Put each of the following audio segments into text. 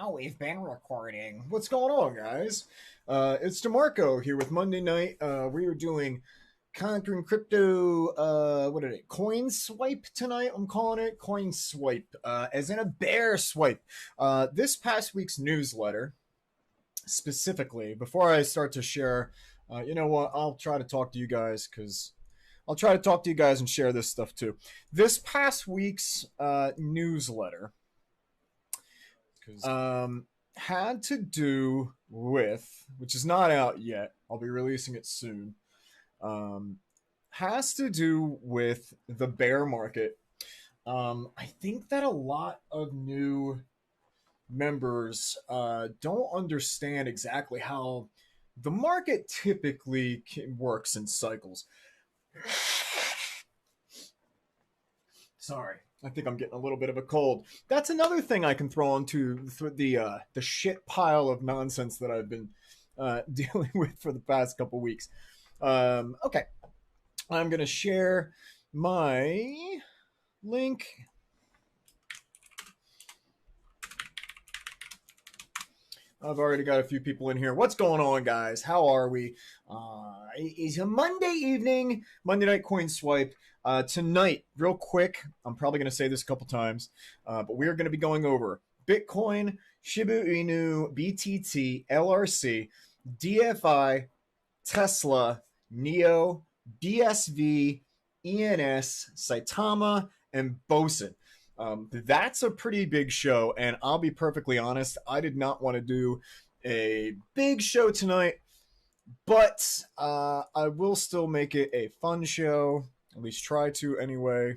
Oh, we've been recording. What's going on, guys? It's DeMarco here with Monday Night. We are doing Conquering Crypto, Coin Swipe tonight. I'm calling it Coin Swipe, as in a bear swipe. This past week's newsletter, specifically, before I start to share, you know what? I'll try to talk to you guys because I'll try to talk to you guys and share this stuff too. This past week's newsletter had to do with, which is not out yet, I'll be releasing it soon, has to do with the bear market. I think that a lot of new members don't understand exactly how the market typically works in cycles. Sorry, I think I'm getting a little bit of a cold. That's another thing I can throw into the shit pile of nonsense that I've been dealing with for the past couple weeks. Okay, I'm gonna share my link. I've already got a few people in here. What's going on, guys? How are we? It's a Monday evening, Monday Night Coin Swipe. Tonight, real quick, I'm probably going to say this a couple times, but we are going to be going over Bitcoin, Shiba Inu, BTT, LRC, DFI, Tesla, NEO, BSV, ENS, SAITAMA, and BOSON. That's a pretty big show, and I'll be perfectly honest, I did not want to do a big show tonight, but I will still make it a fun show, at least try to anyway.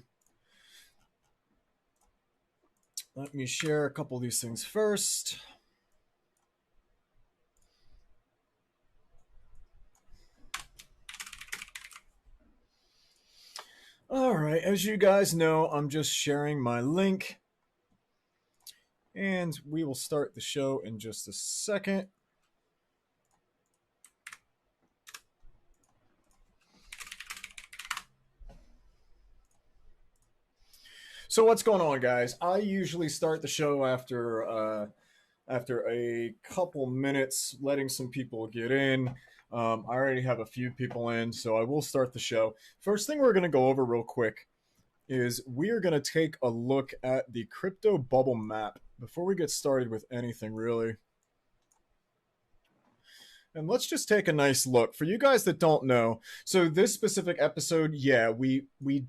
Let me share a couple of these things first. All right, as you guys know, I'm just sharing my link, and we will start the show in just a second. So what's going on, guys? I usually start the show after a couple minutes, letting some people get in. I already have a few people in, so I will start the show. First thing we're going to go over real quick is we are going to take a look at the crypto bubble map before we get started with anything, really. And let's just take a nice look. For you guys that don't know, so this specific episode, yeah, we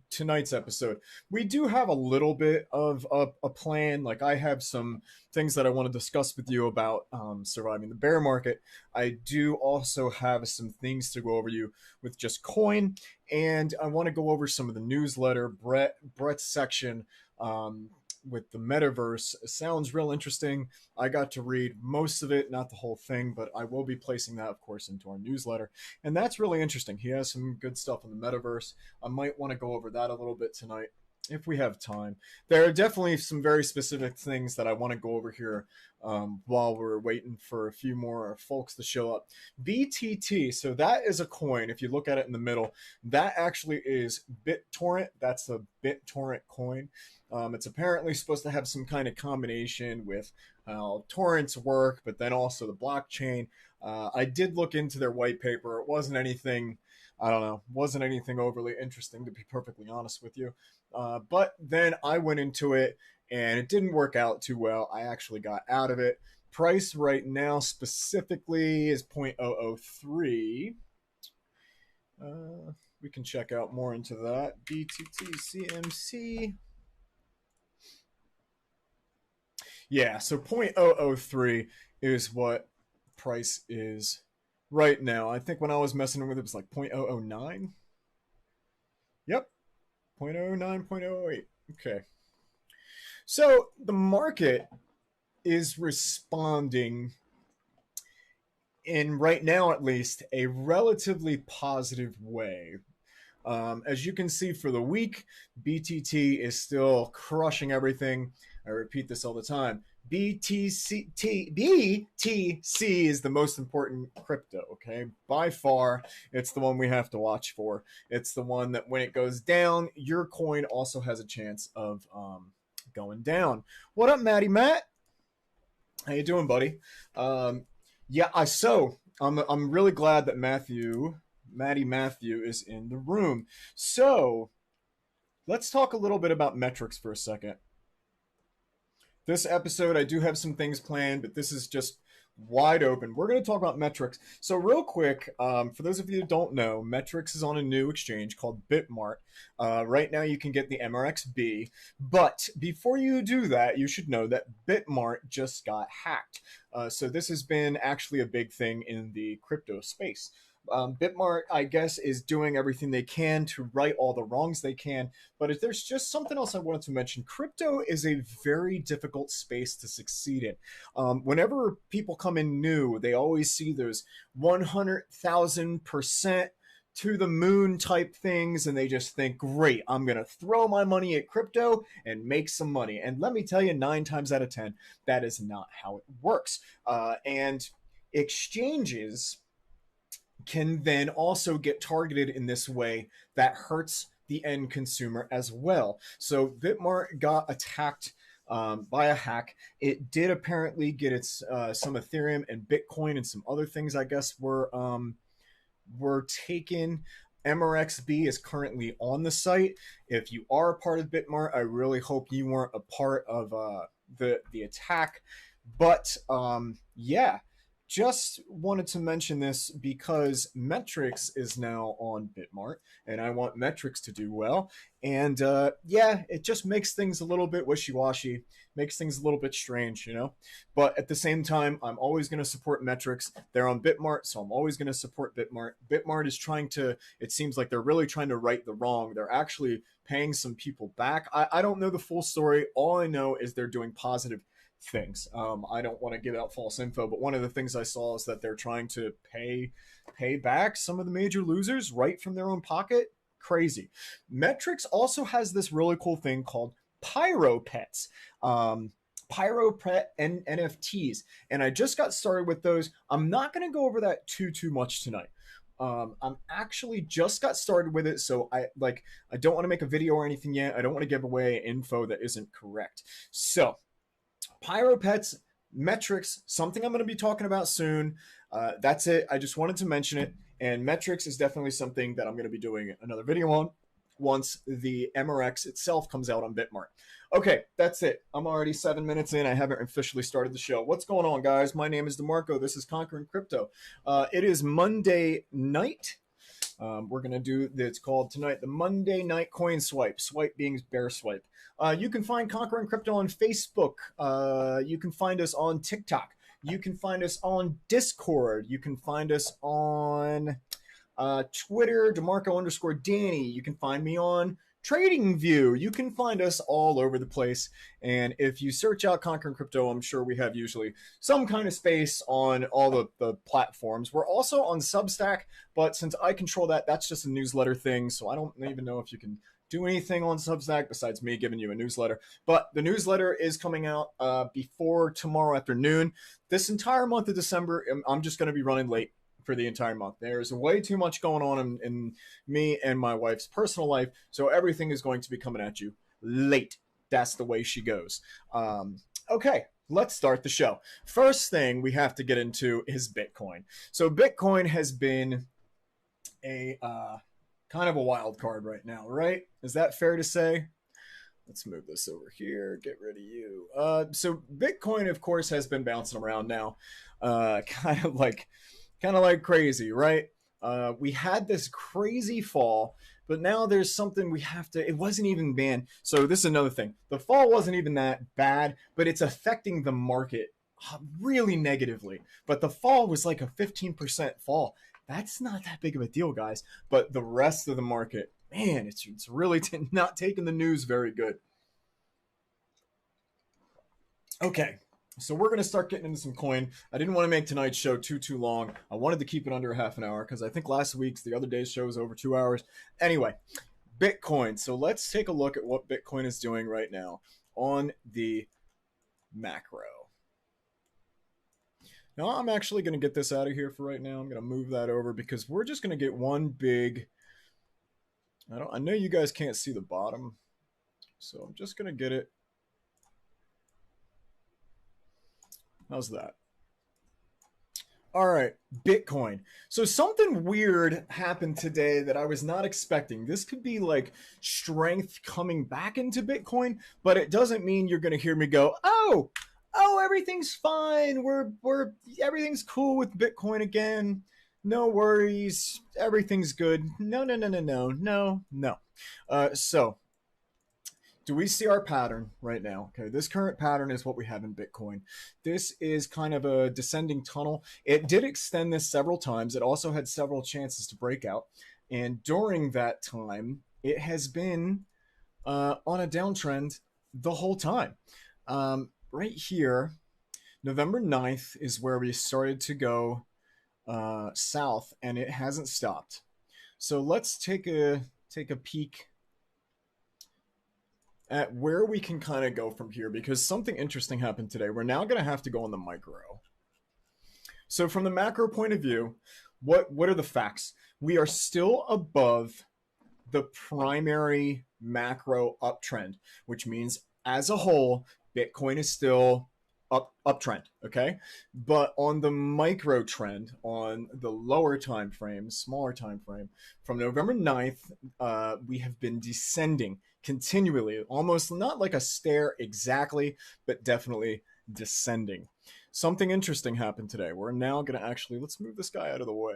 tonight's episode, we do have a little bit of a plan. Like, I have some things that I want to discuss with you about surviving the bear market. I do also have some things to go over you with just coin, and I want to go over some of the newsletter, Brett's section, with the metaverse. It sounds real interesting. I got to read most of it, not the whole thing, but I will be placing that, of course, into our newsletter. And that's really interesting. He has some good stuff in the metaverse. I might want to go over that a little bit tonight if we have time. There are definitely some very specific things that I want to go over here while we're waiting for a few more folks to show up. BTT, so that is a coin. If you look at it in the middle, that actually is BitTorrent. That's a BitTorrent coin. It's apparently supposed to have some kind of combination with how torrents work, but then also the blockchain. I did look into their white paper. It wasn't anything, I don't know, wasn't anything overly interesting, to be perfectly honest with you. But then I went into it, and it didn't work out too well. I actually got out of it. Price right now specifically is 0.003. We can check out more into that. BTT CMC. Yeah, so 0.003 is what price is right now. I think when I was messing with it, it was like 0.009. Yep, 0.009, 0.008. Okay. So the market is responding in, right now at least, a relatively positive way. As you can see for the week, BTT is still crushing everything. I repeat this all the time. BTC is the most important crypto, okay? By far, it's the one we have to watch for. It's the one that when it goes down, your coin also has a chance of going down. What up, Matty Matt? How you doing, buddy? Yeah, I'm really glad that Maddie Matthew is in the room. So let's talk a little bit about metrics for a second. This episode, I do have some things planned, but this is just wide open. We're going to talk about metrics. So, real quick, for those of you who don't know, metrics is on a new exchange called Bitmart. Right now, you can get the MRXB, but before you do that, you should know that Bitmart just got hacked. So, this has been actually a big thing in the crypto space. Bitmart, I guess, is doing everything they can to right all the wrongs they can. But if there's just something else I wanted to mention, crypto is a very difficult space to succeed in. Whenever people come in new, they always see those 100,000% to the moon type things, and they just think, great, I'm going to throw my money at crypto and make some money. And let me tell you, 9 times out of 10, that is not how it works. And exchanges can then also get targeted in this way that hurts the end consumer as well. So Bitmart got attacked by a hack. It did apparently get its some Ethereum and Bitcoin and some other things, I guess, were taken. MRXB is currently on the site. If you are a part of Bitmart, I really hope you weren't a part of the attack. But yeah, just wanted to mention this because Metrics is now on Bitmart, and I want Metrics to do well. And yeah, it just makes things a little bit wishy-washy, makes things a little bit strange, you know. But at the same time, I'm always going to support Metrics. They're on Bitmart, so I'm always going to support Bitmart. Bitmart is trying to. It seems like they're really trying to right the wrong. They're actually paying some people back. I don't know the full story. All I know is they're doing positive things. I don't want to give out false info, but one of the things I saw is that they're trying to pay back some of the major losers right from their own pocket. Crazy. Metrics also has this really cool thing called Pyro Pets. Pyro Pet and NFTs, and I just got started with those. I'm not going to go over that too much tonight. I'm actually just got started with it, so I don't want to make a video or anything yet. I don't want to give away info that isn't correct. So Pyro Pets, Metrics, something I'm going to be talking about soon. That's it. I just wanted to mention it. And Metrics is definitely something that I'm going to be doing another video on once the MRX itself comes out on Bitmart. Okay, that's it. I'm already 7 minutes in. I haven't officially started the show. What's going on, guys? My name is DeMarco. This is Conquering Crypto. It is Monday night. We're going to do, it's called tonight, the Monday Night Coin Swipe, swipe being bear swipe. You can find Conquering Crypto on Facebook. You can find us on TikTok. You can find us on Discord. You can find us on Twitter, DeMarco_Danny. You can find me on TradingView. You can find us all over the place. And if you search out Conquering Crypto, I'm sure we have usually some kind of space on all the platforms. We're also on Substack, but since I control that, that's just a newsletter thing. So I don't even know if you can do anything on Substack besides me giving you a newsletter. But the newsletter is coming out before tomorrow afternoon. This entire month of December, I'm just going to be running late for the entire month. There's way too much going on in me and my wife's personal life, so everything is going to be coming at you late. That's the way she goes. Okay, let's start the show. First thing we have to get into is Bitcoin. So Bitcoin has been a kind of a wild card right now, right? Is that fair to say? Let's move this over here. Get rid of you. So Bitcoin, of course, has been bouncing around now, kind of like crazy, right? We had this crazy fall, but now there's something we have to. It wasn't even banned. So this is another thing. The fall wasn't even that bad, but it's affecting the market really negatively. But the fall was like a 15% fall. That's not that big of a deal, guys. But the rest of the market, man, it's really not taking the news very good. Okay, so we're going to start getting into some coin. I didn't want to make tonight's show too long. I wanted to keep it under half an hour because I think last week's, the other day's show was over 2 hours. Anyway, Bitcoin. So let's take a look at what Bitcoin is doing right now on the macro. Now, I'm actually going to get this out of here for right now. I'm going to move that over because we're just going to get one big... I know you guys can't see the bottom, so I'm just going to get it How's that? All right, Bitcoin. So something weird happened today that I was not expecting. This could be like strength coming back into Bitcoin, but it doesn't mean you're going to hear me go, "Oh, everything's fine. We're everything's cool with Bitcoin again. No worries. Everything's good." No, no, no, no, no. No, no. So do we see our pattern right now? Okay, this current pattern is what we have in Bitcoin. This is kind of a descending tunnel. It did extend this several times. It also had several chances to break out. And during that time, it has been on a downtrend the whole time. Right here, November 9th is where we started to go south, and it hasn't stopped. So let's take a peek at where we can kind of go from here, because something interesting happened today. We're now going to have to go on the micro. So from the macro point of view, what are the facts? We are still above the primary macro uptrend, which means as a whole, Bitcoin is still uptrend, okay? But on the micro trend, on the lower time frame, smaller time frame, from November 9th, we have been descending continually, almost not like a stair exactly, but definitely descending. Something interesting happened today. We're now going to actually, let's move this guy out of the way.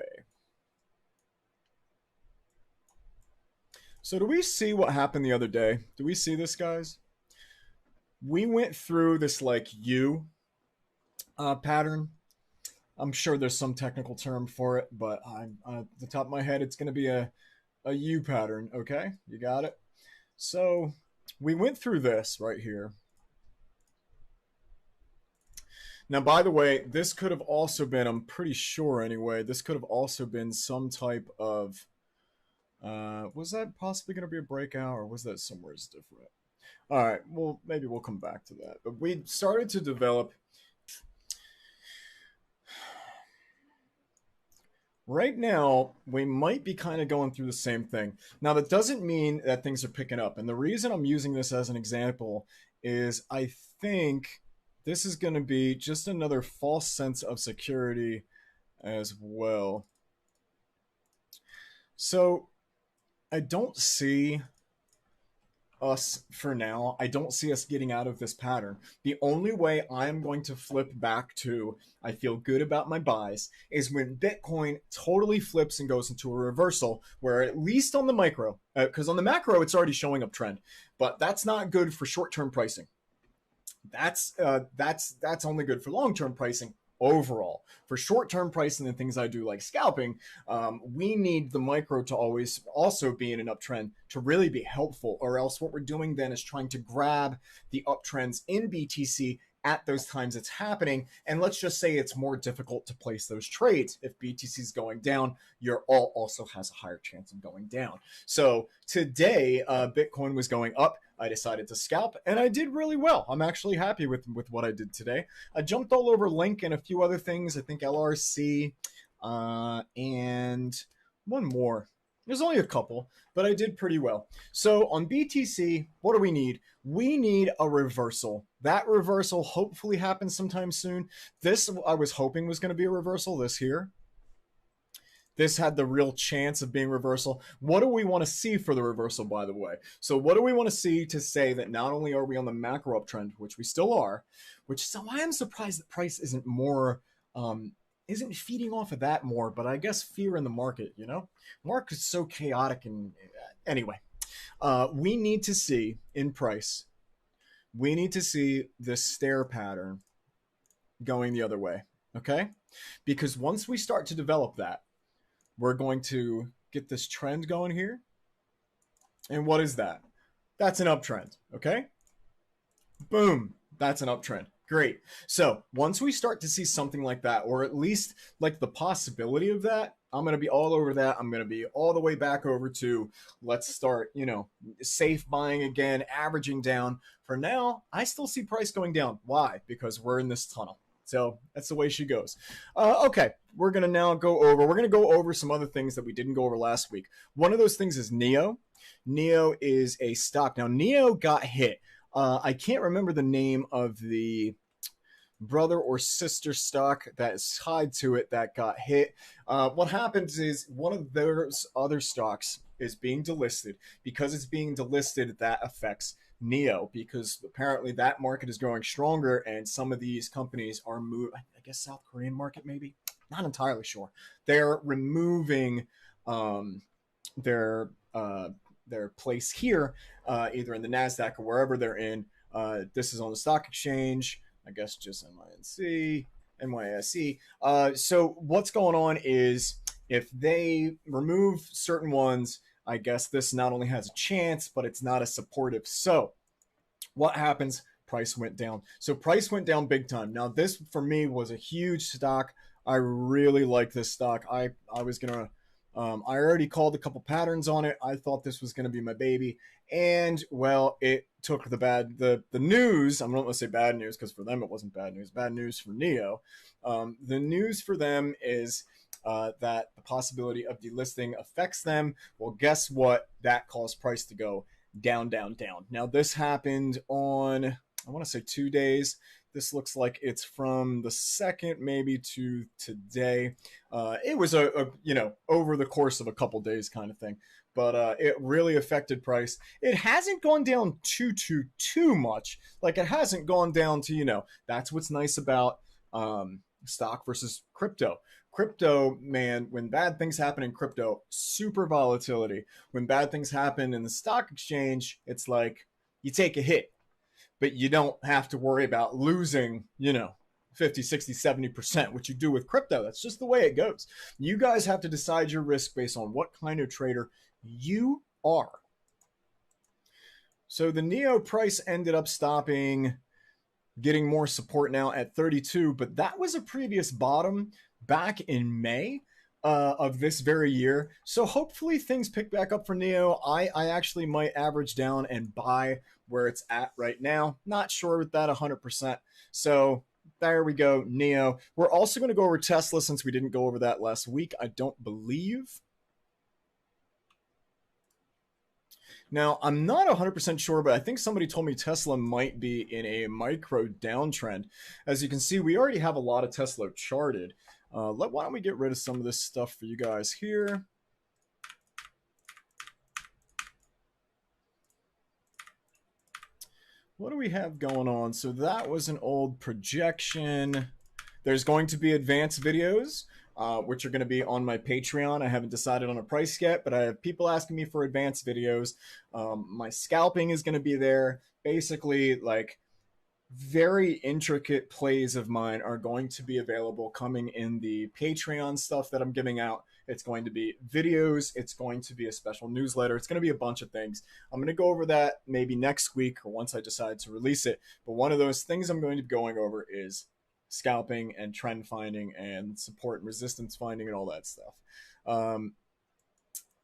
So do we see what happened the other day? Do we see this, guys? We went through this like U pattern. I'm sure there's some technical term for it, but I'm at the top of my head, it's going to be a U pattern. Okay, you got it. So we went through this right here. Now, by the way, this could have also been, I'm pretty sure anyway, this could have also been some type of, was that possibly going to be a breakout, or was that somewhere different? All right, well, maybe we'll come back to that. But we started to develop. Right now, we might be kind of going through the same thing. Now, that doesn't mean that things are picking up. And the reason I'm using this as an example is I think this is going to be just another false sense of security as well. So I don't see us for now. I don't see us getting out of this pattern. The only way I'm going to flip back to I feel good about my buys is when Bitcoin totally flips and goes into a reversal, where at least on the micro, because on the macro it's already showing uptrend, but that's not good for short-term pricing. That's only good for long-term pricing. Overall, for short-term pricing and things I do like scalping, we need the micro to always also be in an uptrend to really be helpful, or else what we're doing then is trying to grab the uptrends in BTC at those times it's happening. And let's just say it's more difficult to place those trades. If BTC is going down, your alt also has a higher chance of going down. So today, Bitcoin was going up. I decided to scalp, and I did really well. I'm actually happy with what I did today. I jumped all over Link and a few other things. I think LRC and one more. There's only a couple, but I did pretty well. So on BTC, what do we need? We need a reversal. That reversal hopefully happens sometime soon. This I was hoping was going to be a reversal, this here. This had the real chance of being reversal. What do we want to see for the reversal, by the way? So what do we want to see to say that not only are we on the macro uptrend, which we still are, which is why I'm surprised that price isn't more, isn't feeding off of that more, but I guess fear in the market, you know? Market is so chaotic, and anyway, we need to see in price, we need to see this stair pattern going the other way, okay? Because once we start to develop that, we're going to get this trend going here. And what is that? That's an uptrend, okay? Boom, that's an uptrend. Great. So once we start to see something like that, or at least like the possibility of that, I'm going to be all over that. I'm going to be all the way back over to, let's start, you know, safe buying again, averaging down. For now, I still see price going down. Why? Because we're in this tunnel. So that's the way she goes. Okay, we're going to now we're going to go over some other things that we didn't go over last week. One of those things is NEO. NEO is a stock. Now, NEO got hit. I can't remember the name of the brother or sister stock that is tied to it that got hit. What happens is one of those other stocks is being delisted. Because it's being delisted, that affects Neo, because apparently that market is growing stronger and some of these companies are moving. I guess South Korean market, maybe, not entirely sure. They're removing their their place here, either in the Nasdaq or wherever they're in. This is on the stock exchange, I guess, just NYSE. So what's going on is, if they remove certain ones, I guess this not only has a chance, but it's not as supportive. So what happens? Price went down. So price went down big time. Now this for me was a huge stock. I really like this stock. I was gonna I already called a couple patterns on it. I thought this was gonna be my baby, and well, it took the news. I'm not gonna say bad news, because for them it wasn't bad news. Bad news for Neo. The news for them is that the possibility of delisting affects them. Well, guess what? That caused price to go down, down, down. Now this happened on, I want to say 2 days. This looks like it's from the 2nd maybe to today. It was a over the course of a couple days kind of thing, but it really affected price. It hasn't gone down too much. Like, it hasn't gone down to, that's what's nice about stock versus crypto. Crypto, man, when bad things happen in crypto, super volatility. When bad things happen in the stock exchange, it's like you take a hit, but you don't have to worry about losing, 50, 60, 70%, which you do with crypto. That's just the way it goes. You guys have to decide your risk based on what kind of trader you are. So the Neo price ended up stopping, getting more support now at 32, but that was a previous bottom back in May of this very year. So hopefully things pick back up for Neo. I actually might average down and buy where it's at right now. Not sure with that 100%. So there we go, Neo. We're also going to go over Tesla, since we didn't go over that last week, I don't believe. Now, I'm not 100% sure, but I think somebody told me Tesla might be in a micro downtrend. As you can see, we already have a lot of Tesla charted. Why don't we get rid of some of this stuff for you guys here? What do we have going on? So that was an old projection. There's going to be advanced videos, which are going to be on my Patreon. I haven't decided on a price yet, but I have people asking me for advanced videos. My scalping is going to be there. Basically, like, very intricate plays of mine are going to be available coming in the Patreon stuff that I'm giving out. It's going to be videos. It's going to be a special newsletter. It's going to be a bunch of things. I'm going to go over that maybe next week or once I decide to release it. But one of those things I'm going to be going over is scalping and trend finding and support and resistance finding and all that stuff.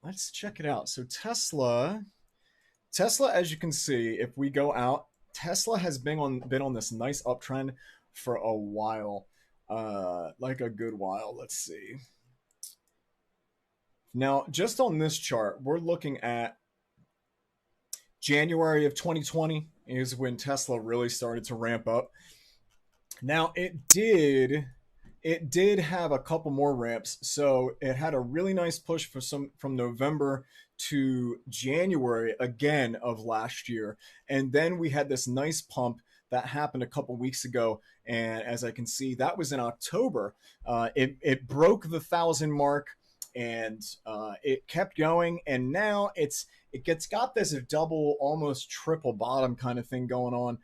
Let's check it out. So Tesla, as you can see, if we go out, Tesla has been on this nice uptrend for a while, like a good while. Let's see. Now, just on this chart, we're looking at January of 2020 is when Tesla really started to ramp up. Now, it did have a couple more ramps. So it had a really nice push from November to January again of last year. And then we had this nice pump that happened a couple weeks ago. And as I can see, that was in October. It broke the 1,000 mark, and it kept going. And now it's got this double, almost triple bottom kind of thing going on.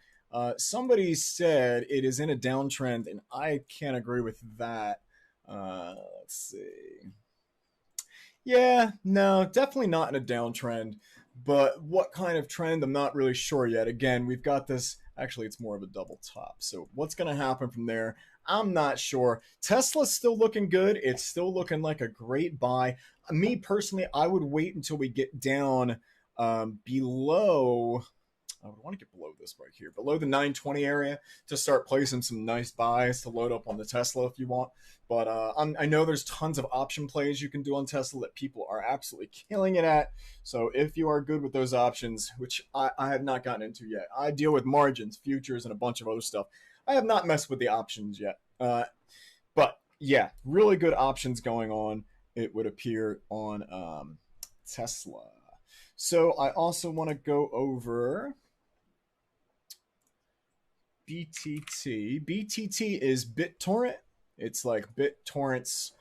Somebody said it is in a downtrend, and I can't agree with that. Let's see. Yeah, no, definitely not in a downtrend. But what kind of trend, I'm not really sure yet. Again, we've got this. Actually, it's more of a double top. So what's going to happen from there? I'm not sure. Tesla's still looking good. It's still looking like a great buy. Me personally, I would wait until we get down below. I would want to get below this right here, below the 920 area, to start placing some nice buys to load up on the Tesla if you want. But I know there's tons of option plays you can do on Tesla that people are absolutely killing it at. So if you are good with those options, which I have not gotten into yet, I deal with margins, futures, and a bunch of other stuff. I have not messed with the options yet. But yeah, really good options going on. It would appear on Tesla. So I also want to go over BTT. BTT is BitTorrent. It's like BitTorrent's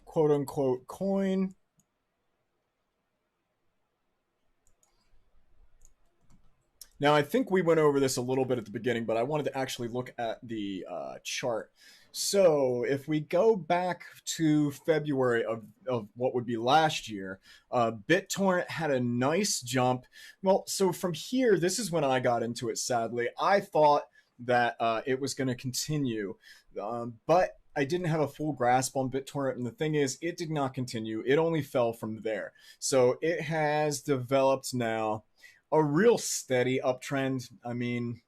quote unquote coin. Now, I think we went over this a little bit at the beginning, but I wanted to actually look at the chart. So if we go back to February of what would be last year, BitTorrent had a nice jump. Well, so from here, this is when I got into it, sadly. I thought that it was going to continue, but I didn't have a full grasp on BitTorrent. And the thing is, it did not continue. It only fell from there. So it has developed now a real steady uptrend. I mean,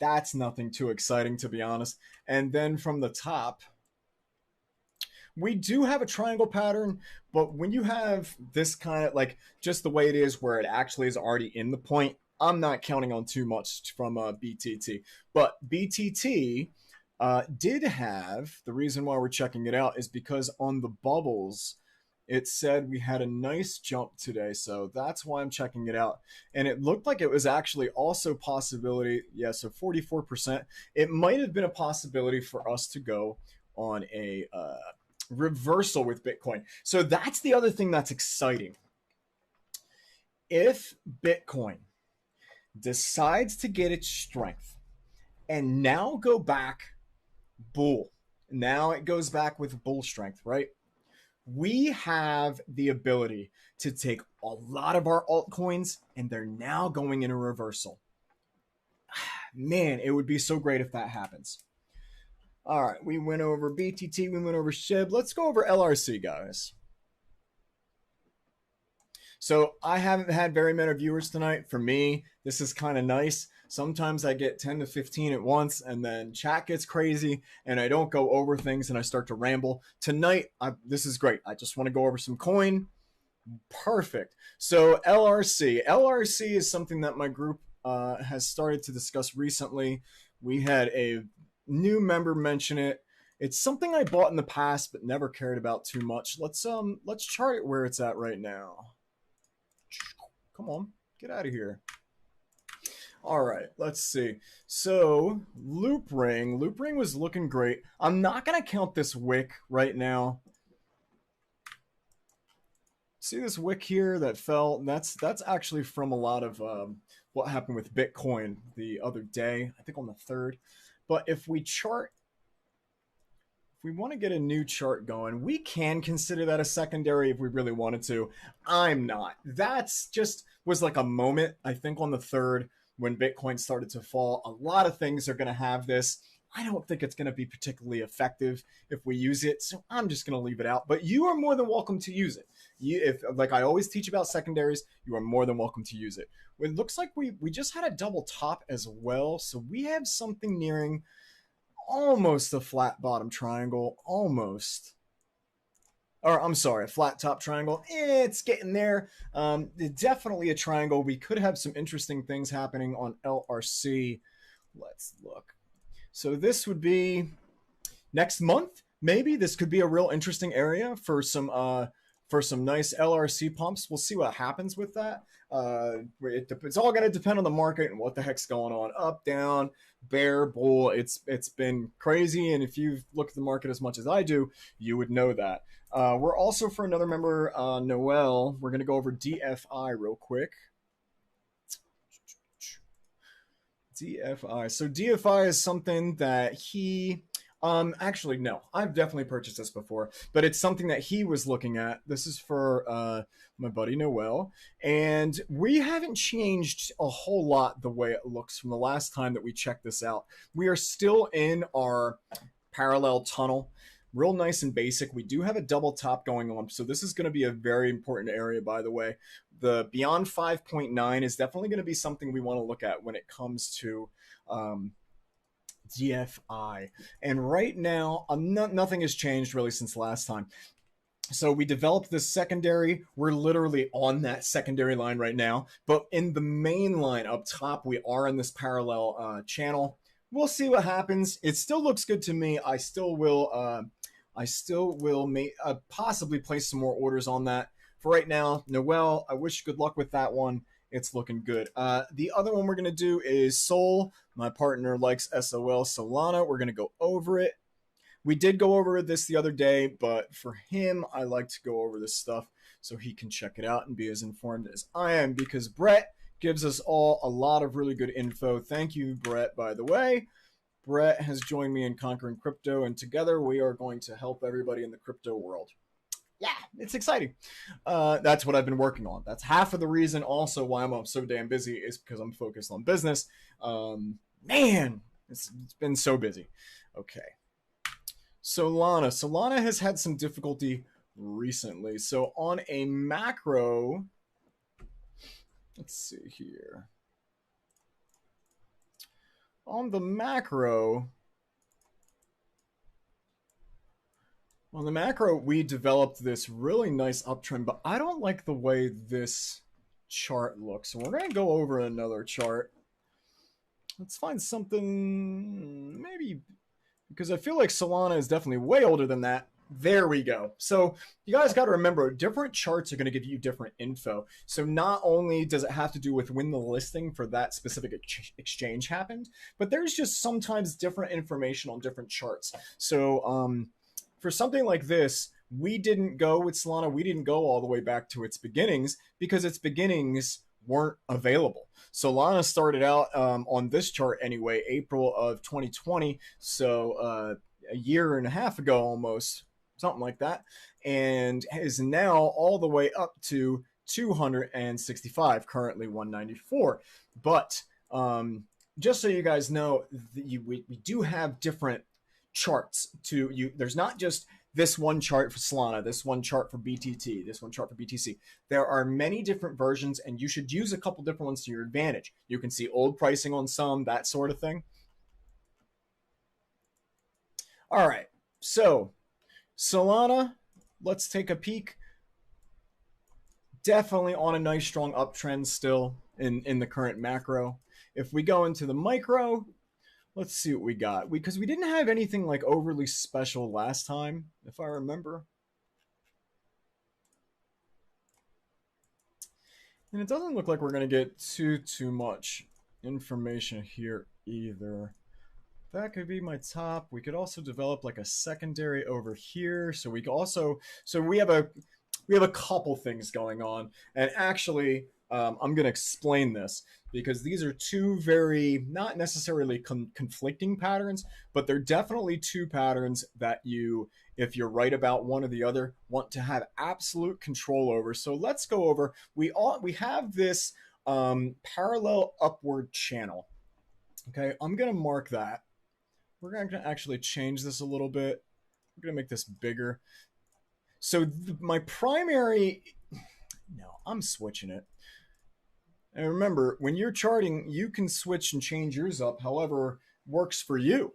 that's nothing too exciting, to be honest. And then from the top, we do have a triangle pattern, but when you have this kind of like just the way it is where it actually is already in the point, I'm not counting on too much from BTT. But BTT did have, the reason why we're checking it out is because on the bubbles, it said we had a nice jump today, so that's why I'm checking it out. And it looked like it was actually also possibility, yeah, so 44%. It might have been a possibility for us to go on a reversal with Bitcoin. So that's the other thing that's exciting. If Bitcoin decides to get its strength and now go back bull, now it goes back with bull strength, right? We have the ability to take a lot of our altcoins and they're now going in a reversal. Man, it would be so great if that happens. All right, we went over BTT, we went over SHIB. Let's go over LRC, guys. So I haven't had very many viewers tonight. For me, this is kind of nice. Sometimes I get 10 to 15 at once and then chat gets crazy and I don't go over things and I start to ramble. Tonight, this is great. I just want to go over some coin. Perfect. So LRC. LRC is something that my group has started to discuss recently. We had a new member mention it. It's something I bought in the past but never cared about too much. Let's chart it where it's at right now. Come on, get out of here. All right, let's see. So loop ring was looking great. I'm not gonna count this wick right now. See this wick here that fell? That's actually from a lot of what happened with Bitcoin the other day, I think on the 3rd. But if we chart, if we want to get a new chart going, we can consider that a secondary if we really wanted to. I'm not. That's just was like a moment, I think on the 3rd, when Bitcoin started to fall. A lot of things are going to have this. I don't think it's going to be particularly effective if we use it, so I'm just going to leave it out. But you are more than welcome to use it. If like I always teach about secondaries, you are more than welcome to use it. It looks like we just had a double top as well, so we have something nearing almost a flat bottom triangle, almost. Or I'm sorry, a flat top triangle. It's getting there. Definitely a triangle. We could have some interesting things happening on LRC. Let's look. So this would be next month. Maybe this could be a real interesting area for some nice LRC pumps. We'll see what happens with that. It's all going to depend on the market and what the heck's going on. Up, down, bear, bull. It's been crazy, and if you've looked at the market as much as I do, you would know that. We're also, for another member, Noel, we're going to go over DFI real quick. DFI. So DFI is something that he... actually, no, I've definitely purchased this before, but it's something that he was looking at. This is for my buddy Noel, and we haven't changed a whole lot the way it looks from the last time that we checked this out. We are still in our parallel tunnel, real nice and basic. We do have a double top going on, so this is going to be a very important area, by the way. The beyond 5.9 is definitely going to be something we want to look at when it comes to DFI. And right now, nothing has changed really since last time. So we developed this secondary. We're literally on that secondary line right now. But in the main line up top, we are in this parallel channel. we'll see what happens. It still looks good to me. I still will possibly place some more orders on that. For right now, Noel, I wish you good luck with that one. It's looking good. The other one we're going to do is Sol. My partner likes SOL Solana. We're going to go over it. We did go over this the other day, but for him, I like to go over this stuff so he can check it out and be as informed as I am, because Brett gives us all a lot of really good info. Thank you, Brett, by the way. Brett has joined me in Conquering Crypto, and together we are going to help everybody in the crypto world. Yeah, it's exciting. That's what I've been working on. That's half of the reason also why I'm so damn busy, is because I'm focused on business. Man, it's been so busy. Okay. Solana has had some difficulty recently. So on a macro, let's see here. On the macro, we developed this really nice uptrend, but I don't like the way this chart looks. So we're going to go over another chart. Let's find something maybe, because I feel like Solana is definitely way older than that. There we go. So you guys got to remember, different charts are going to give you different info. So not only does it have to do with when the listing for that specific exchange happened, but there's just sometimes different information on different charts. So for something like this, we didn't go with Solana. We didn't go all the way back to its beginnings because its beginnings weren't available. Solana started out on this chart anyway, April of 2020. So a year and a half ago almost, something like that, and is now all the way up to 265, currently 194. But just so you guys know, we do have different charts to you. There's not just this one chart for Solana, this one chart for BTT, this one chart for BTC. There are many different versions, and you should use a couple different ones to your advantage. You can see old pricing on some, that sort of thing. All right, so Solana, let's take a peek. Definitely on a nice strong uptrend still in the current macro. If we go into the micro, let's see what we got. Because we didn't have anything like overly special last time, if I remember. And it doesn't look like we're going to get too much information here either. That could be my top. We could also develop like a secondary over here. So we have a couple things going on. And actually, I'm going to explain this because these are two very, not necessarily conflicting patterns, but they're definitely two patterns that you, if you're right about one or the other, want to have absolute control over. So let's go over, we have this parallel upward channel. Okay, I'm going to mark that. We're going to actually change this a little bit. We're going to make this bigger. So my primary, no, I'm switching it. And remember, when you're charting, you can switch and change yours up however works for you.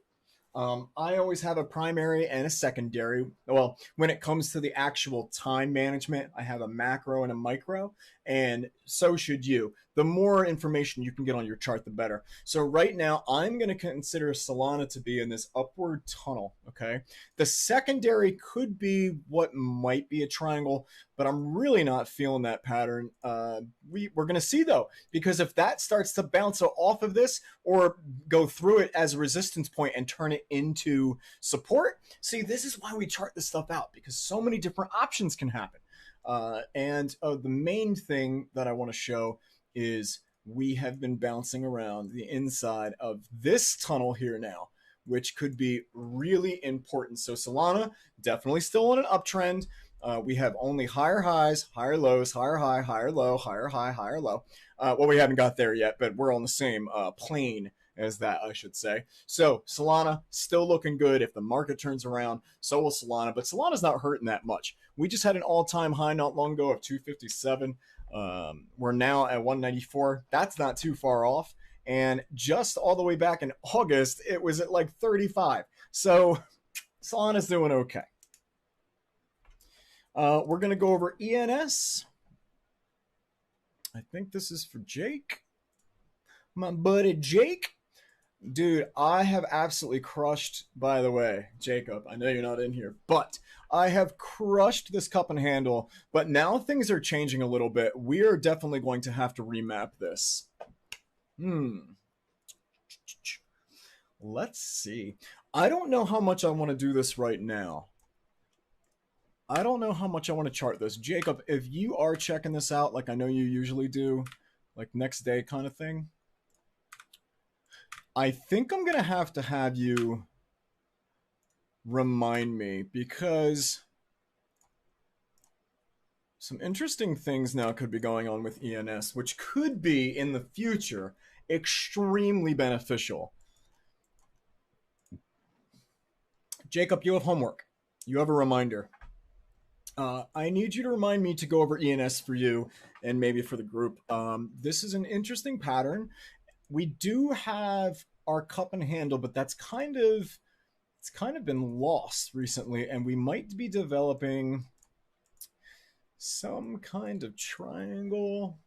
I always have a primary and a secondary. Well, when it comes to the actual time management, I have a macro and a micro, and so should you. The more information you can get on your chart, the better. So right now, I'm going to consider Solana to be in this upward tunnel, okay? The secondary could be what might be a triangle, but I'm really not feeling that pattern. We're going to see, though, because if that starts to bounce off of this or go through it as a resistance point and turn it into support, see, this is why we chart this stuff out, because so many different options can happen. The main thing that I want to show is we have been bouncing around the inside of this tunnel here now, which could be really important. So Solana, definitely still on an uptrend. We have only higher highs, higher lows, higher high, higher low, higher high, higher low. Well, we haven't got there yet, but we're on the same plane as that, I should say. So Solana still looking good. If the market turns around, so will Solana. But Solana's not hurting that much. We just had an all-time high not long ago of 257. We're now at 194. That's not too far off. And just all the way back in August, it was at like 35. So Solana's doing okay. We're going to go over ENS. I think this is for Jake. My buddy Jake. Dude, I have absolutely crushed, by the way, Jacob, I know you're not in here, but I have crushed this cup and handle, but now things are changing a little bit. We are definitely going to have to remap this. Let's see. I don't know how much I want to do this right now. I don't know how much I want to chart this. Jacob, if you are checking this out like I know you usually do, like next day kind of thing, I think I'm going to have you remind me, because some interesting things now could be going on with ENS, which could be in the future extremely beneficial. Jacob, you have homework. You have a reminder. I need you to remind me to go over ENS for you and maybe for the group. This is an interesting pattern. We do have our cup and handle, but it's kind of been lost recently, and we might be developing some kind of triangle.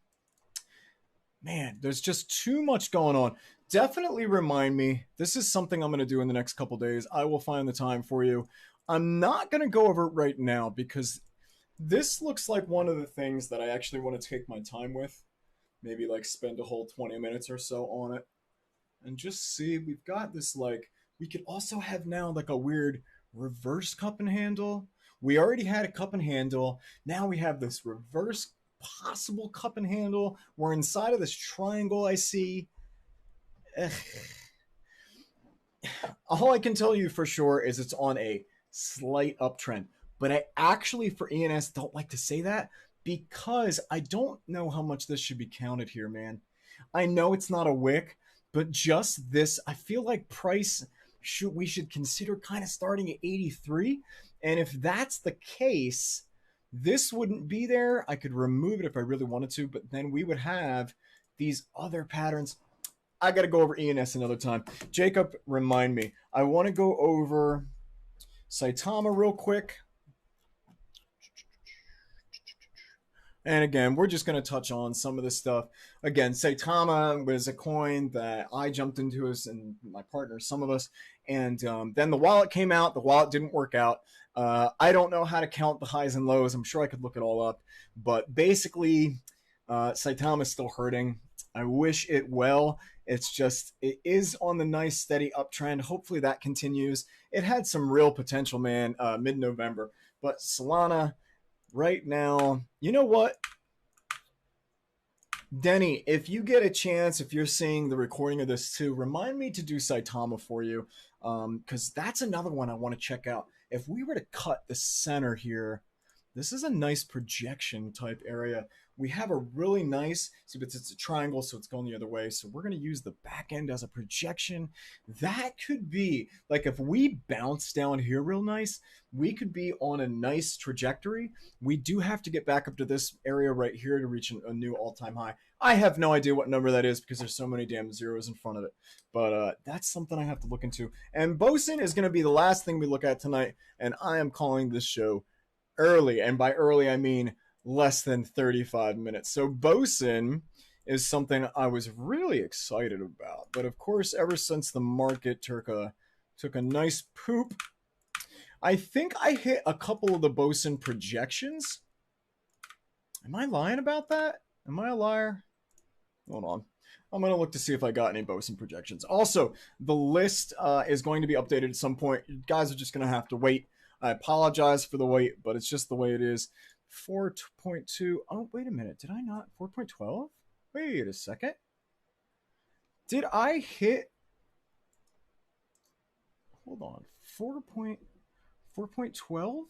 Man, there's just too much going on. Definitely remind me. This is something I'm going to do in the next couple days. I will find the time for you. I'm not going to go over it right now because this looks like one of the things that I actually want to take my time with. Maybe like spend a whole 20 minutes or so on it. And just see, we've got this like, we could also have now like a weird reverse cup and handle. We already had a cup and handle. Now we have this reverse possible cup and handle. We're inside of this triangle I see. All I can tell you for sure is it's on a slight uptrend. But I actually, for ENS, don't like to say that because I don't know how much this should be counted here, man. I know it's not a wick, but just this, I feel like price we should consider kind of starting at 83. And if that's the case, this wouldn't be there. I could remove it if I really wanted to, but then we would have these other patterns. I got to go over ENS another time. Jacob, remind me. I want to go over SAITAMA real quick. And again, we're just going to touch on some of this stuff. Again, SAITAMA was a coin that I jumped into, us and my partner, some of us. And then the wallet came out. The wallet didn't work out. I don't know how to count the highs and lows. I'm sure I could look it all up. But basically, SAITAMA is still hurting. I wish it well. It's just, it is on the nice, steady uptrend. Hopefully that continues. It had some real potential, man, mid-November. But Solana, right now, you know what? Denny, if you get a chance, if you're seeing the recording of this too, remind me to do SAITAMA for you, because that's another one I want to check out. If we were to cut the center here, this is a nice projection type area. We have a really nice, see, but it's a triangle, so it's going the other way. So we're going to use the back end as a projection. That could be, like if we bounce down here real nice, we could be on a nice trajectory. We do have to get back up to this area right here to reach a new all-time high. I have no idea what number that is because there's so many damn zeros in front of it. But that's something I have to look into. And BOSON is going to be the last thing we look at tonight, and I am calling this show early. And by early, I mean less than 35 minutes. So BOSON is something I was really excited about. But of course, ever since the market took a nice poop, I think I hit a couple of the BOSON projections. Am I lying about that? Am I a liar? Hold on. I'm going to look to see if I got any BOSON projections. Also, the list is going to be updated at some point. You guys are just going to have to wait. I apologize for the wait, but it's just the way it is. 4.2. Oh, wait a minute. Did I not? 4.12? Wait a second. Did I hit? Hold on. 4.12?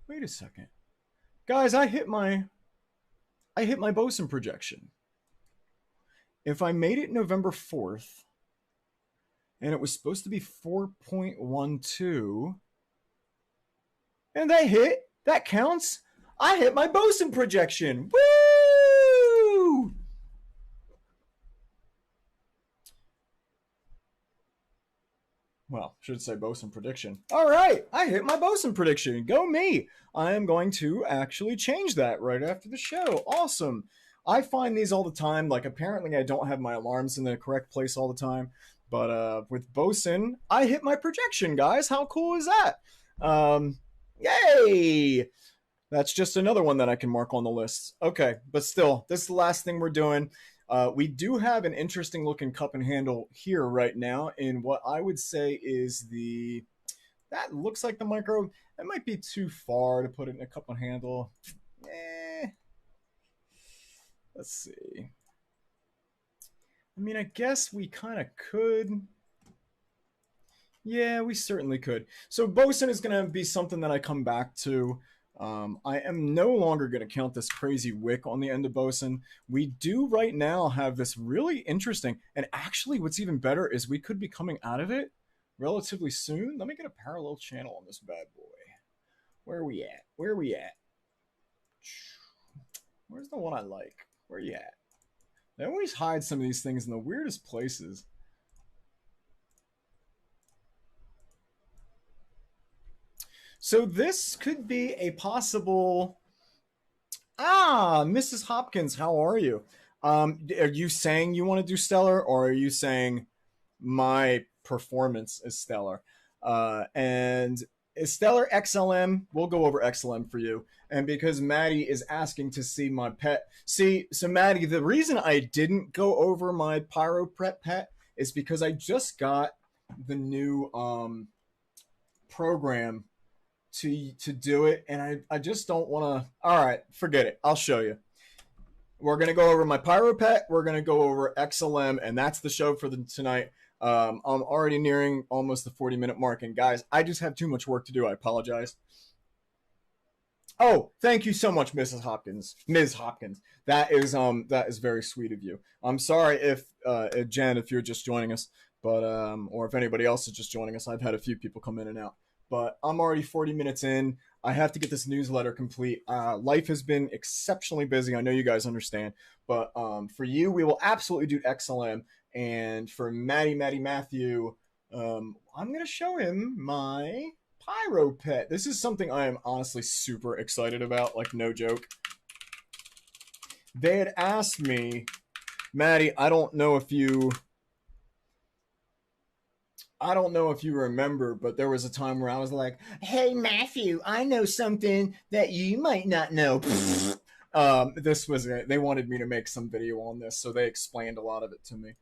Wait a second. Guys, I hit my BOSON projection. If I made it November 4th, and it was supposed to be 4.12, and that hit, that counts. I hit my BOSON projection. Woo! Well, should say BOSON prediction. All right, I hit my BOSON prediction. Go me. I am going to actually change that right after the show. Awesome. I find these all the time. Like, apparently I don't have my alarms in the correct place all the time. But with BOSON, I hit my projection, guys. How cool is that? Yay! That's just another one that I can mark on the list. Okay, but still, this is the last thing we're doing. We do have an interesting looking cup and handle here right now in what I would say is the... That looks like the micro. It might be too far to put it in a cup and handle. Let's see. I mean, I guess we kind of could. Yeah, we certainly could. So BOSON is going to be something that I come back to. I am no longer going to count this crazy wick on the end of BOSON. We do right now have this really interesting, and actually what's even better is we could be coming out of it relatively soon. Let me get a parallel channel on this bad boy. Where are we at? Where are we at? Where's the one I like? Where are you at? They always hide some of these things in the weirdest places. So this could be a possible... Ah, Mrs. Hopkins, how are you? Are you saying you want to do stellar, or are you saying my performance is stellar? And is stellar XLM? We'll go over XLM for you. And because Maddie is asking to see my pet. See, so Maddie, the reason I didn't go over my Pyro Prep pet is because I just got the new program to do it, and I just don't want to. All right, forget it. I'll show you. We're going to go over my Pyro Pet. We're going to go over XLM, and that's the show for tonight. I'm already nearing almost the 40-minute mark, and guys, I just have too much work to do. I apologize. Oh, thank you so much, Mrs. Hopkins. Ms. Hopkins. That is very sweet of you. I'm sorry if Jen, if you're just joining us, but or if anybody else is just joining us. I've had a few people come in and out. But I'm already 40 minutes in. I have to get this newsletter complete. Life has been exceptionally busy. I know you guys understand. But for you, we will absolutely do XLM. And for Matthew, I'm going to show him my Pyro Pet. This is something I am honestly super excited about, like no joke. They had asked me, Maddie, I don't know if you remember, but there was a time where I was like, hey, Matthew, I know something that you might not know. This was it. They wanted me to make some video on this, so they explained a lot of it to me.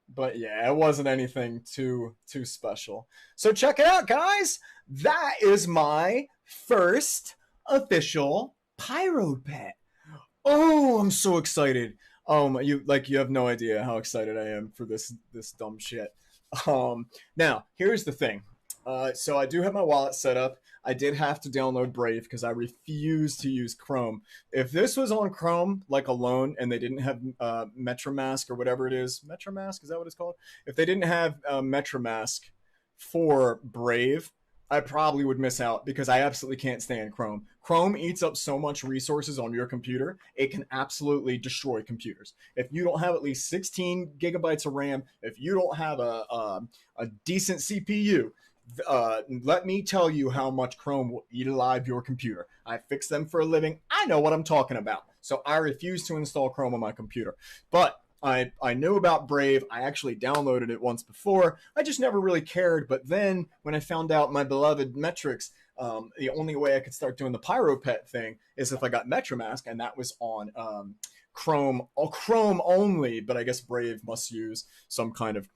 But yeah, it wasn't anything too special. So check it out, guys. That is my first official Pyro Pet. Oh, I'm so excited. You have no idea how excited I am for this dumb shit. Now, here's the thing. So I do have my wallet set up. I did have to download Brave because I refuse to use Chrome. If this was on Chrome, like alone, and they didn't have MetroMask or whatever it is, MetroMask, is that what it's called? If they didn't have MetroMask for Brave, I probably would miss out because I absolutely can't stand Chrome. Chrome eats up so much resources on your computer, it can absolutely destroy computers. If you don't have at least 16 gigabytes of RAM, if you don't have a decent CPU, let me tell you how much Chrome will eat alive your computer. I fix them for a living. I know what I'm talking about. So I refuse to install Chrome on my computer. But I knew about Brave. I actually downloaded it once before. I just never really cared. But then when I found out my beloved metrics, the only way I could start doing the Pyro Pet thing is if I got MetroMask, and that was on Chrome only. But I guess Brave must use some kind of,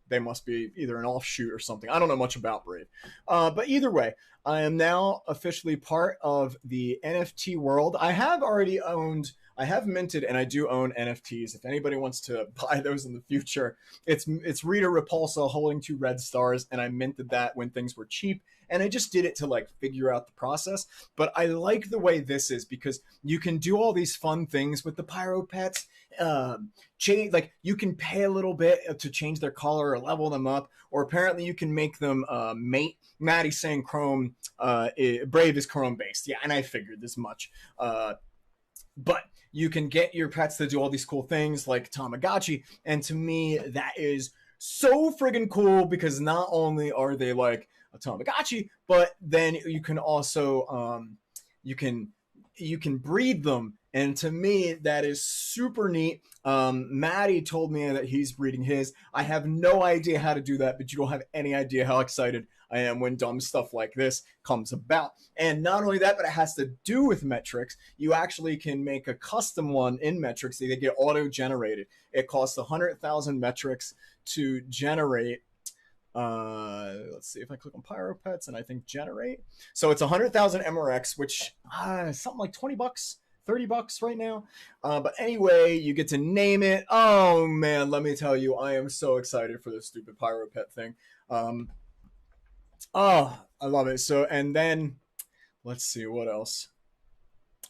they must be either an offshoot or something. I don't know much about Brave. But either way, I am now officially part of the NFT world. I have minted, and I do own NFTs. If anybody wants to buy those in the future, it's Rita Repulsa holding 2 red stars, and I minted that when things were cheap, and I just did it to figure out the process. But I like the way this is because you can do all these fun things with the Pyro Pets. You can pay a little bit to change their color or level them up, or apparently you can make them mate. Maddie's saying Chrome, Brave is Chrome based. Yeah, and I figured this much. But you can get your pets to do all these cool things like Tamagotchi. And to me, that is so friggin' cool because not only are they like a Tamagotchi, but then you can also, you can breed them And to me, that is super neat. Maddie told me that he's breeding his. I have no idea how to do that, but you don't have any idea how excited I am when dumb stuff like this comes about. And not only that, but it has to do with metrics. You actually can make a custom one in metrics. They get auto-generated. It costs 100,000 metrics to generate. Let's see if I click on Pyro Pets and I think generate. So it's 100,000 MRX, which something like 20 bucks, 30 bucks right now. But anyway, you get to name it. Oh man, let me tell you, I am so excited for this stupid Pyro Pet thing. Oh, I love it. So, and then let's see what else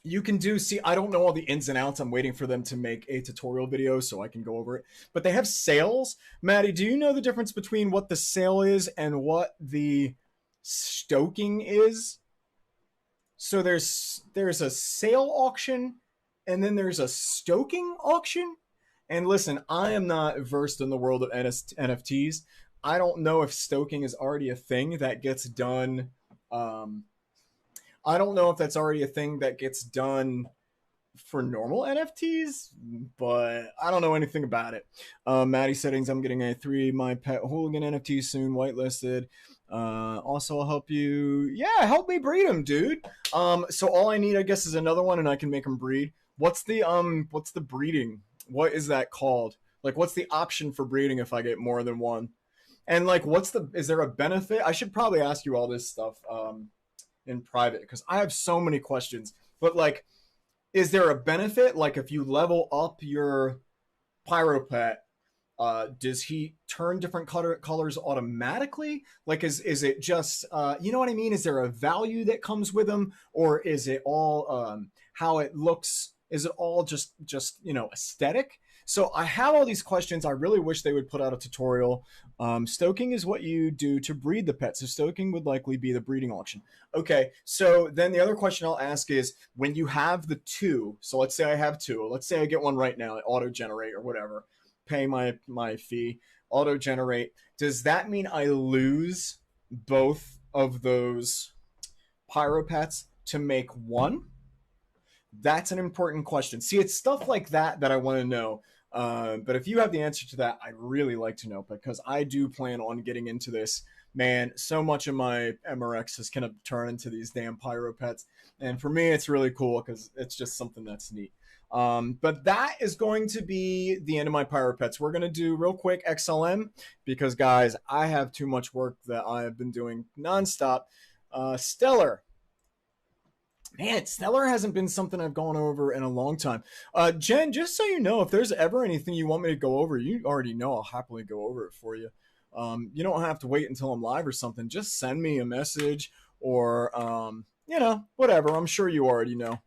you can do. See, I don't know all the ins and outs. I'm waiting for them to make a tutorial video so I can go over it. But they have sales. Maddie, do you know the difference between what the sale is and what the stoking is? So there's a sale auction and then there's a stoking auction. And listen, I am not versed in the world of NFTs. I don't know if stoking is already a thing that gets done. I don't know if that's already a thing that gets done for normal NFTs, but I don't know anything about it. Maddie settings, I'm getting a 3 My Pet Hooligan NFT soon, whitelisted. Also, I'll help you. Yeah, help me breed them, dude. So all I need, I guess, is another one, and I can make them breed. What's the breeding? What is that called? Like, what's the option for breeding if I get more than one? And like, is there a benefit? I should probably ask you all this stuff in private because I have so many questions. But like, is there a benefit? Like, if you level up your Pyro Pet, does he turn different colors automatically? Like, is it just you know what I mean? Is there a value that comes with him, or is it all how it looks? Is it all just you know, aesthetic? So I have all these questions. I really wish they would put out a tutorial. Stoking is what you do to breed the pet. So stoking would likely be the breeding auction. Okay, so then the other question I'll ask is, when you have the two, so let's say I have two. Let's say I get one right now, auto-generate or whatever. Pay my fee, auto-generate. Does that mean I lose both of those Pyro Pets to make one? That's an important question. See, it's stuff like that that I want to know. But if you have the answer to that, I'd really like to know, because I do plan on getting into this. Man, so much of my MRX is going to turn into these damn Pyro Pets. And for me, it's really cool because it's just something that's neat. But that is going to be the end of my Pyro Pets. We're going to do real quick XLM because, guys, I have too much work that I have been doing nonstop. Stellar. Man, Stellar hasn't been something I've gone over in a long time. Jen, just so you know, if there's ever anything you want me to go over, you already know I'll happily go over it for you. You don't have to wait until I'm live or something. Just send me a message or, you know, whatever. I'm sure you already know.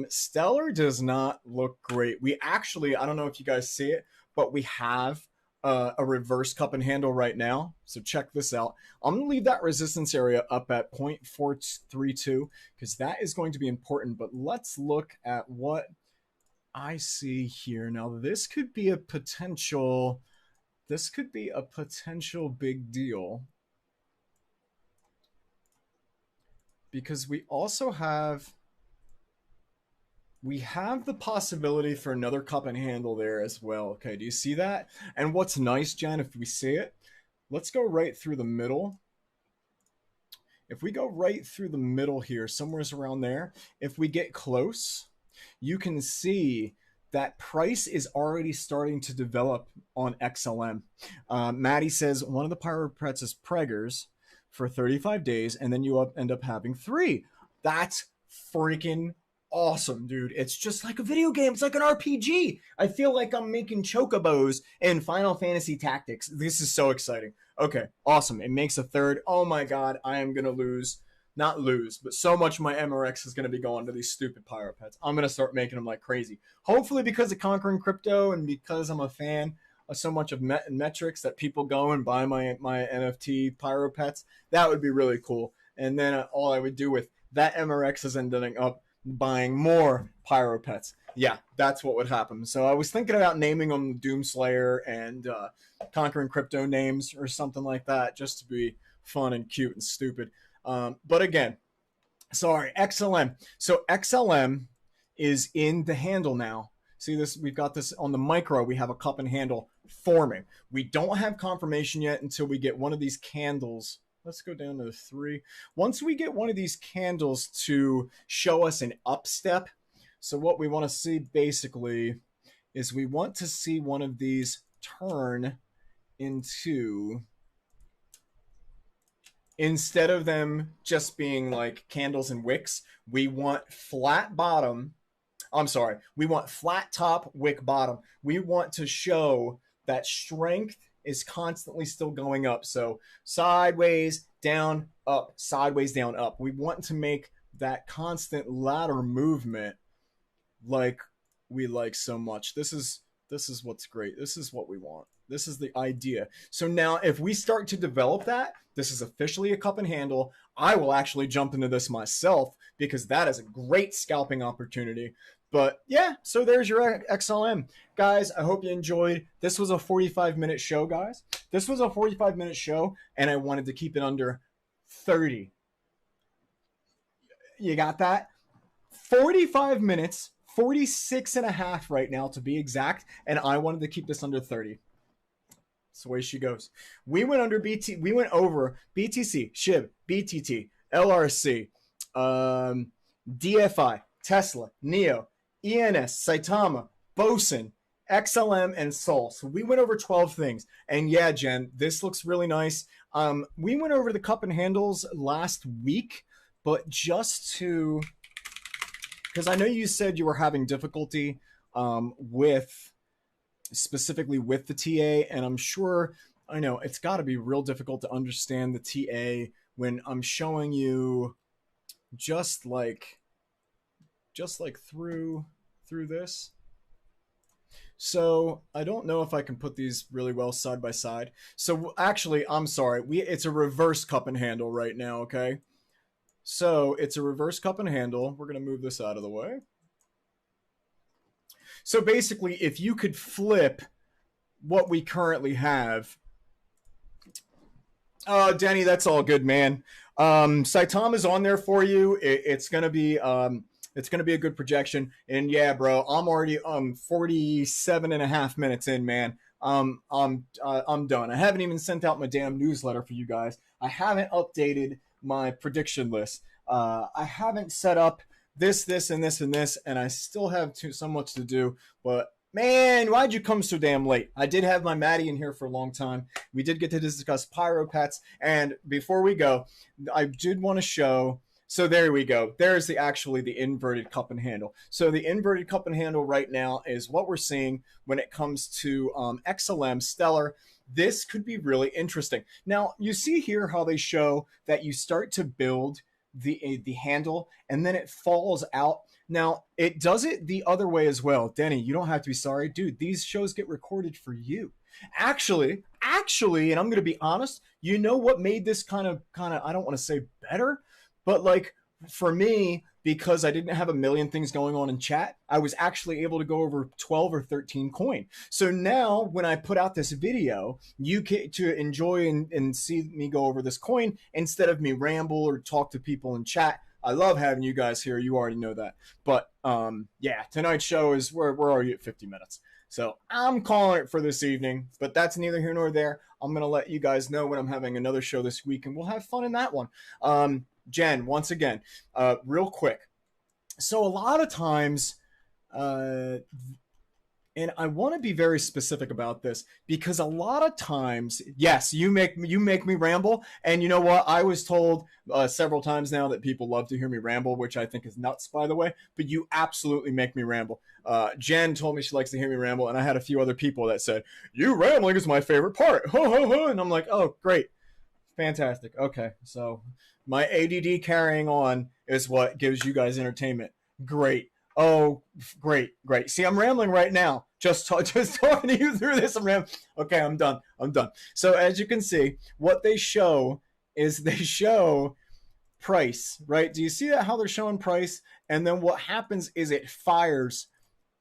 Stellar does not look great. We actually, I don't know if you guys see it, but we have a reverse cup and handle right now. So check this out. I'm going to leave that resistance area up at 0.432 because that is going to be important. But let's look at what I see here. Now, this could be a potential big deal because we also have the possibility for another cup and handle there as well. Okay, do you see that? And what's nice, Jen, if we see it, let's go right through the middle. If we go right through the middle here, somewhere's around there, if we get close, you can see that price is already starting to develop on XLM. Maddie says one of the Pyro Pets is Preggers for 35 days, and then you end up having 3. That's freaking awesome, dude. It's just like a video game. It's like an RPG. I feel like I'm making chocobos in Final Fantasy Tactics. This is so exciting. Okay, awesome. It makes a 3rd. Oh my god, I am gonna lose. Not lose, but so much of my MRX is gonna be going to these stupid Pyro Pets. I'm gonna start making them like crazy. Hopefully because of Conquering Crypto and because I'm a fan of so much of metrics that people go and buy my NFT Pyro Pets. That would be really cool. And then all I would do with that MRX is ending up buying more Pyro Pets. Yeah, that's what would happen. So I was thinking about naming them Doomslayer and Conquering Crypto names or something like that, just to be fun and cute and stupid. But again, sorry, XLM. So XLM is in the handle now. See this? We've got this on the micro. We have a cup and handle forming. We don't have confirmation yet until we get one of these candles. Let's go down to 3. Once we get one of these candles to show us an up step, so what we want to see basically is we want to see one of these turn into, instead of them just being like candles and wicks, we want flat bottom. I'm sorry, we want flat top, wick bottom. We want to show that strength is constantly still going up. So sideways, down, up, sideways, down, up. We want to make that constant ladder movement like we like so much. This is what's great. This is what we want. This is the idea. So now if we start to develop that, this is officially a cup and handle. I will actually jump into this myself because that is a great scalping opportunity. But yeah, so there's your XLM. Guys, I hope you enjoyed. This was a 45-minute show, guys. This was a 45-minute show, and I wanted to keep it under 30. You got that? 45 minutes, 46 and a half right now to be exact, and I wanted to keep this under 30. That's the way she goes. We went over BTC, SHIB, BTT, LRC, DFI, Tesla, NEO, ENS, SAITAMA, BOSON, XLM, and SOL. So we went over 12 things. And yeah, Jen, this looks really nice. We went over the cup and handles last week, but just to, because I know you said you were having difficulty specifically with the TA, and I'm sure, I know it's got to be real difficult to understand the TA when I'm showing you just like through this. So I don't know if I can put these really well side by side. So actually, I'm sorry, it's a reverse cup and handle right now, okay? So it's a reverse cup and handle. We're gonna move this out of the way. So basically, if you could flip what we currently have. Oh, Denny, that's all good, man. Saitama's on there for you. It's gonna be a good projection. And yeah, bro, I'm already 47 and a half minutes in, man. I'm done. I haven't even sent out my damn newsletter for you guys. I haven't updated my prediction list. I haven't set up this, and this, and this, and I still have so much to do. But man, why'd you come so damn late? I did have my Maddie in here for a long time. We did get to discuss pyro pets, and before we go, I did want to show. So there we go. There's the inverted cup and handle. So the inverted cup and handle right now is what we're seeing when it comes to XLM Stellar. This could be really interesting. Now, you see here how they show that you start to build the handle and then it falls out. Now, it does it the other way as well. Denny, you don't have to be sorry. Dude, these shows get recorded for you. Actually, and I'm going to be honest, you know what made this kind of, I don't want to say better, but like for me, because I didn't have a million things going on in chat, I was actually able to go over 12 or 13 coin. So now when I put out this video, you get to enjoy and see me go over this coin instead of me ramble or talk to people in chat. I love having you guys here. You already know that. But yeah, tonight's show is, we're already at 50 minutes. So I'm calling it for this evening, but that's neither here nor there. I'm going to let you guys know when I'm having another show this week, and we'll have fun in that one. Jen, once again, real quick. So a lot of times, and I want to be very specific about this because a lot of times, yes, you make me ramble, and you know what? I was told several times now that people love to hear me ramble, which I think is nuts, by the way. But you absolutely make me ramble. Jen told me she likes to hear me ramble, and I had a few other people that said, "You rambling is my favorite part." Ho ho ho! And I'm like, "Oh, great, fantastic. Okay, so my ADD carrying on is what gives you guys entertainment. Great." Oh, great. See, I'm rambling right now. Just talking to you through this. Okay, I'm done. So as you can see, what they show is they show price, right? Do you see that, how they're showing price? And then what happens is it fires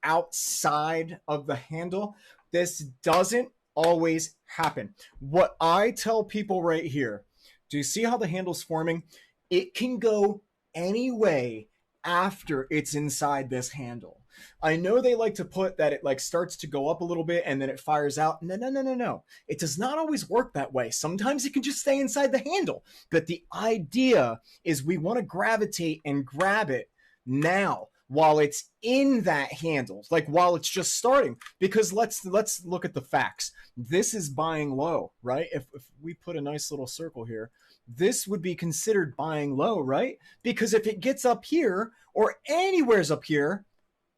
outside of the handle. This doesn't always happen. What I tell people right here, do you see how the handle's forming? It can go any way after it's inside this handle. I know they like to put that it like starts to go up a little bit and then it fires out. No, no, no, no, no. It does not always work that way. Sometimes it can just stay inside the handle. But the idea is we want to gravitate and grab it now while it's in that handle, like while it's just starting. Because let's look at the facts. This is buying low, right? If we put a nice little circle here, this would be considered buying low, right? Because if it gets up here or anywhere's up here,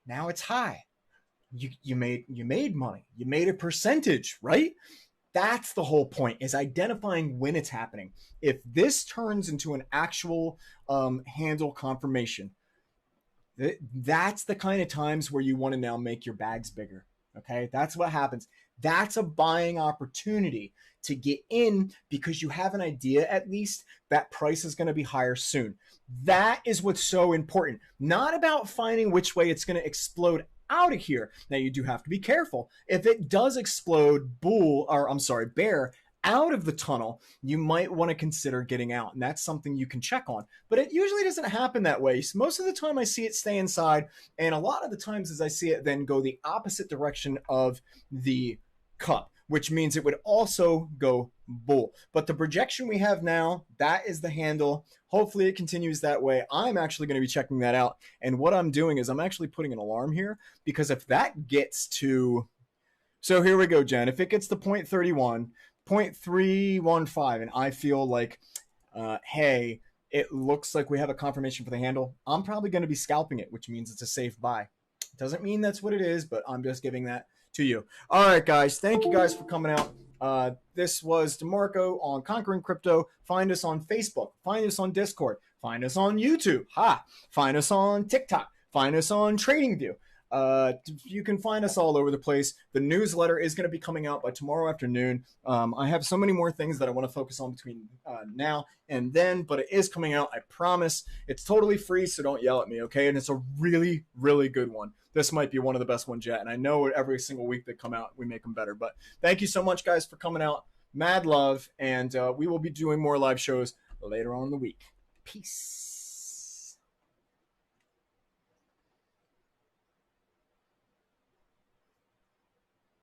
now it's high. You made money. You made a percentage, right? That's the whole point, is identifying when it's happening. If this turns into an actual handle confirmation, that's the kind of times where you want to now make your bags bigger. Okay, that's what happens. That's a buying opportunity to get in because you have an idea at least that price is going to be higher soon. That is what's so important. Not about finding which way it's going to explode out of here. Now you do have to be careful. If it does explode bear out of the tunnel, you might want to consider getting out, and that's something you can check on. But it usually doesn't happen that way. So most of the time I see it stay inside, and a lot of the times as I see it then go the opposite direction of the cup, which means it would also go bull. But the projection we have now, that is the handle. Hopefully it continues that way. I'm actually going to be checking that out, and what I'm doing is I'm actually putting an alarm here, because if that gets to, so here we go, Jen, if it gets to 0.31, 0.315, and I feel like, hey, it looks like we have a confirmation for the handle, I'm probably going to be scalping it, which means it's a safe buy. Doesn't mean that's what it is, but I'm just giving that to you. All right, guys. Thank you guys for coming out. This was DeMarco on Conquering Crypto. Find us on Facebook. Find us on Discord. Find us on YouTube. Find us on TikTok. Find us on TradingView. You can find us all over the place. The newsletter is going to be coming out by tomorrow afternoon. I have so many more things that I want to focus on between now and then, but it is coming out. I promise. It's totally free, so don't yell at me, okay? And it's a really, really good one. This might be one of the best ones yet, and I know every single week that come out, we make them better. But thank you so much, guys, for coming out. Mad love, and we will be doing more live shows later on in the week. Peace.